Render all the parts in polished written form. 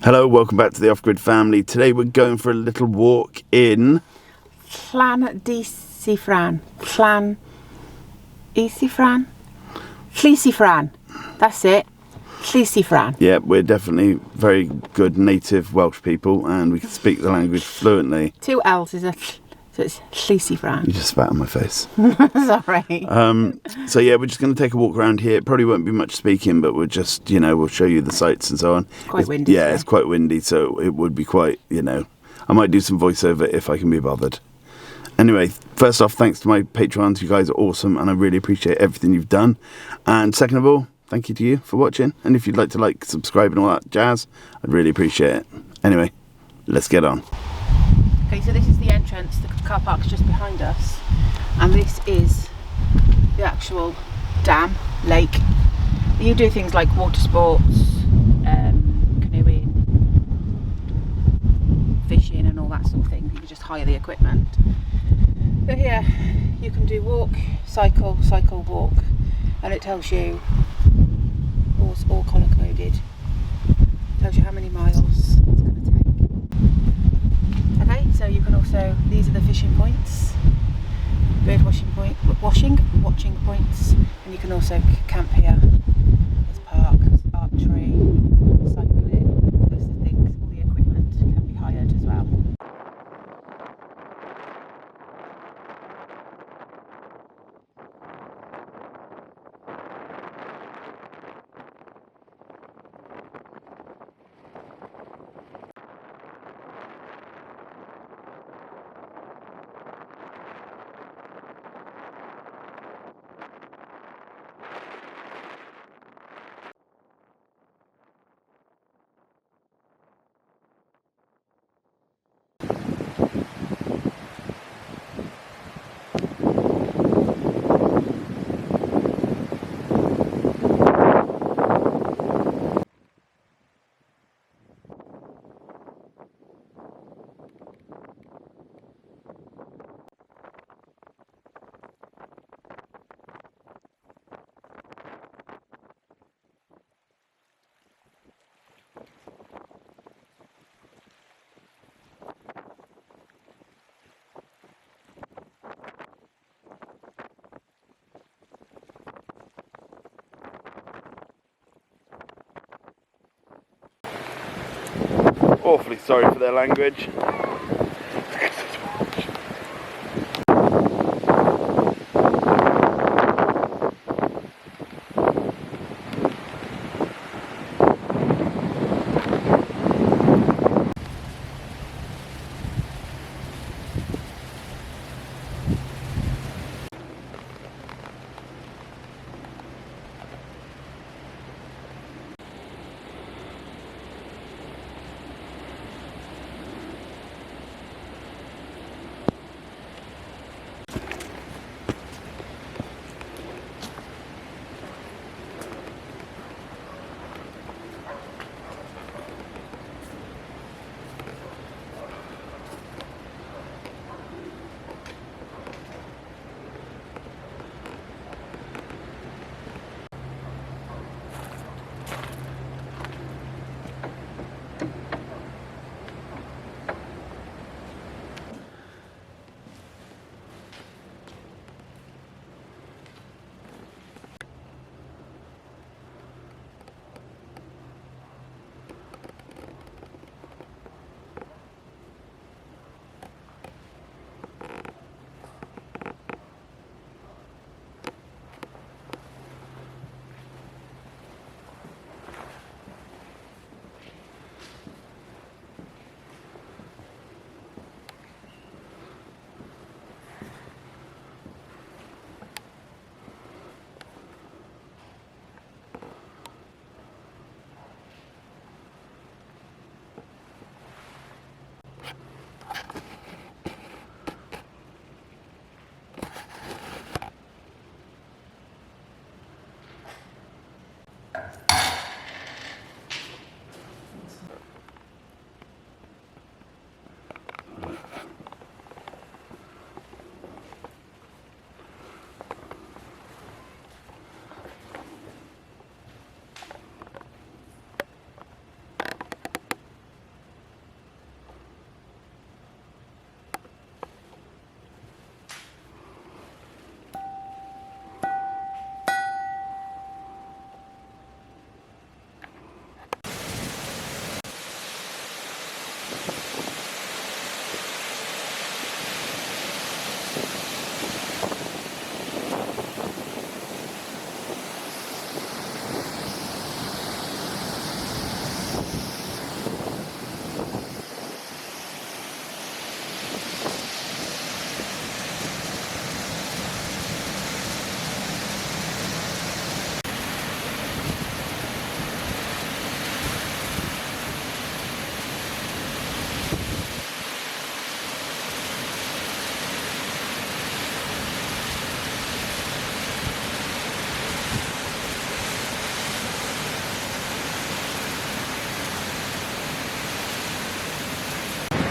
Hello, welcome back to the Off-Grid family. Today we're going for a little walk in Llys-Y-Fran. Llys-Y-Fran. That's it. Llys-Y-Fran. Yeah, we're definitely very good native Welsh people and we can speak the language fluently. 2 L's is a so it's Llys-Y-Fran. You just spat on my face. Sorry. So yeah, we're just going to take a walk around here. It probably won't be much speaking, but we'll just, we'll show you the sights and so on. Quite windy. Yeah, it's quite windy, so it would be quite, I might do some voiceover if I can be bothered. Anyway, first off, thanks to my patrons. You guys are awesome, and I really appreciate everything you've done. And second of all, thank you to you for watching. And if you'd like to subscribe and all that jazz, I'd really appreciate it. Anyway, let's get on. Okay, so this is the entrance. The car park's just behind us, and this is the actual dam, lake. You do things like water sports, canoeing, fishing and all that sort of thing. You can just hire the equipment. But here you can do walk, cycle, walk, and it tells you all colour coded. Tells you how many miles it's going to take. Okay, so you can also, these are the fishing points, bird watching points, and you can also camp here. There's park, there's archery, cycling, those things. All the equipment can be hired as well. Awfully sorry for their language.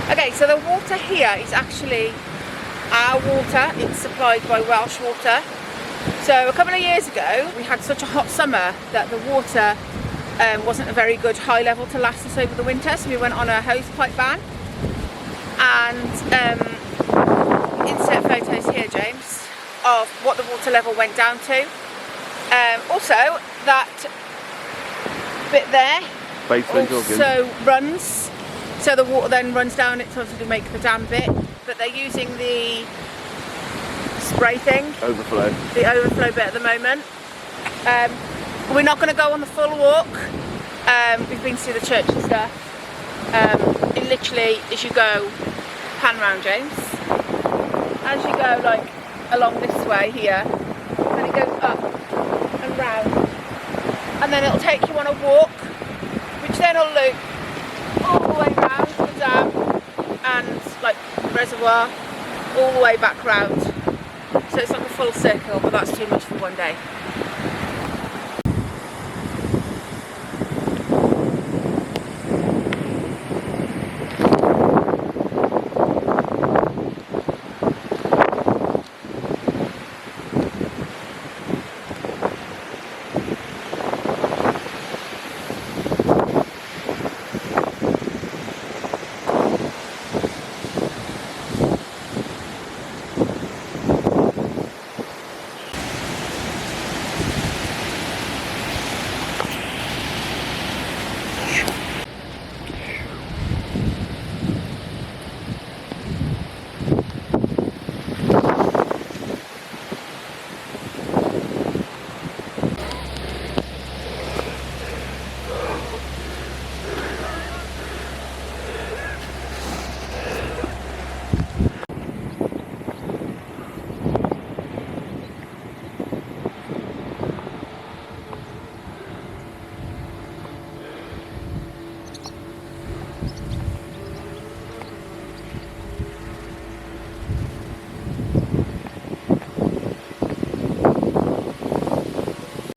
Okay, so the water here is actually our water. It's supplied by Welsh Water. So a couple of years ago, we had such a hot summer that the water wasn't a very good high level to last us over the winter, so we went on a hose pipe ban. And insert photos here, James, of what the water level went down to. Also, that bit there also runs, so the water then runs down it to obviously make the dam bit, but they're using the spray thing, the overflow bit at the moment. We're not going to go on the full walk. We've been to see the church and stuff. It literally, as you go, pan round, James, as you go like along this way here, and it goes up and round, and then it'll take you on a walk, which then will loop all the way round the dam and like reservoir, all the way back round. So it's like a full circle, but that's too much for one day.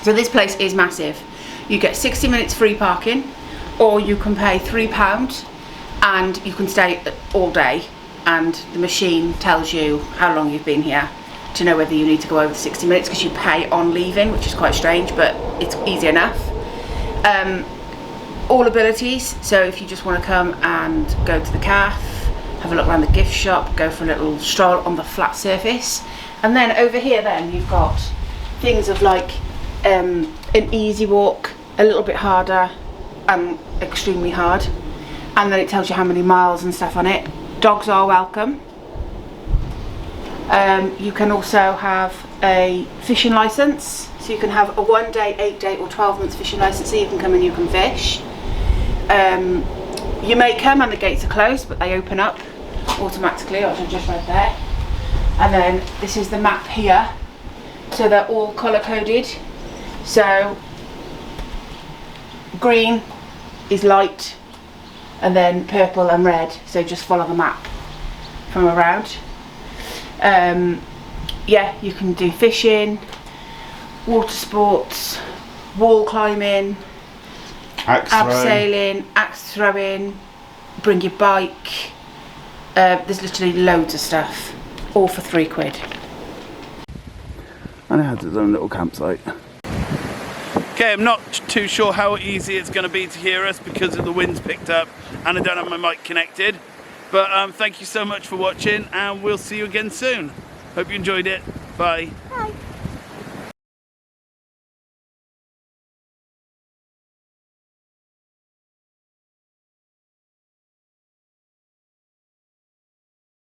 So this place is massive. You get 60 minutes free parking, or you can pay £3 and you can stay all day, and the machine tells you how long you've been here to know whether you need to go over the 60 minutes, because you pay on leaving, which is quite strange, but it's easy enough. All abilities, so if you just want to come and go to the cafe, have a look around the gift shop, go for a little stroll on the flat surface, and then over here then you've got things of like an easy walk, a little bit harder, and extremely hard, and then it tells you how many miles and stuff on it. Dogs are welcome. You can also have a fishing license, so you can have a 1 day, 8 day or 12 month fishing license, so you can come and you can fish. You may come and the gates are closed, but they open up automatically, which are just right there. And then this is the map here, so they're all colour coded. So green is light, and then purple and red, so just follow the map from around. Yeah, you can do fishing, water sports, wall climbing, abseiling, axe throwing, bring your bike. There's literally loads of stuff, all for £3. And it has its own little campsite. Okay, I'm not too sure how easy it's going to be to hear us because of the wind's picked up and I don't have my mic connected. But thank you so much for watching, and we'll see you again soon. Hope you enjoyed it. Bye. Bye.